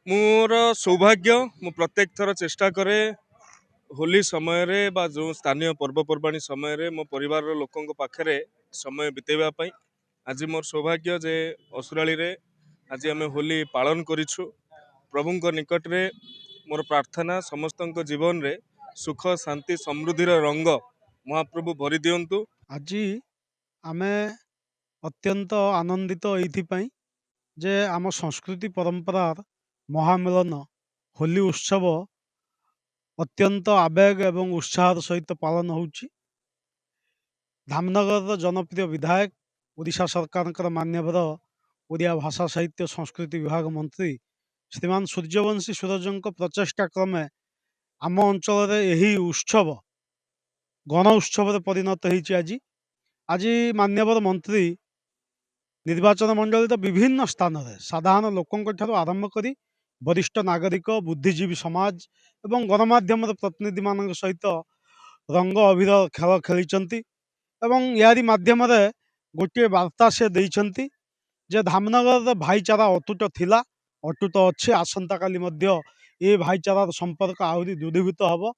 मोर सौभाग्य मु प्रत्येक थर चेष्टा करे होली समय रे बा जो स्थानीय पर्वपर्वाणी समय रे मो परिवार लोकों पाखरे समय बितेबा आज मोर सौभाग्य जे असुराली रे आज आम होली पालन करिछु। प्रभुंक निकट रे मोर प्रार्थना समस्त जीवन रे सुख शांति समृद्धि रंग महाप्रभु भरी दियंतु। आज आमे अत्यंत आनंदित एइथिपाई जे आम संस्कृति परंपरार महामिलन होली उत्सव अत्यंत आवेग एवं उत्साह सहित पालन होउछि। धामनगर जनप्रिय विधायक ओडिशा सरकार मान्यवर ओडिया भाषा साहित्य संस्कृति विभाग मंत्री श्रीमान सूर्यवंशी सूरज प्रचेषा क्रमे आम अंचल यही उत्सव गण उत्सव परिणत होती। आज आज मान्यवर मंत्री निर्वाचन मंडल विभिन्न स्थान में साधारण लोकों आरंभ कर वरिष्ठ नागरिक बुद्धिजीवी समाज एवं गणमाध्यम प्रतिनिधि मान सहित रंग अबीर खेल खेली यारी मध्यम गोटे वार्ता से देइछंती जे धामनगर भाईचारा अटूट थिला अटूट अच्छे आसंता काली मध्य ए भाईचारार संपर्क आहरी दृढ़ीभूत हब।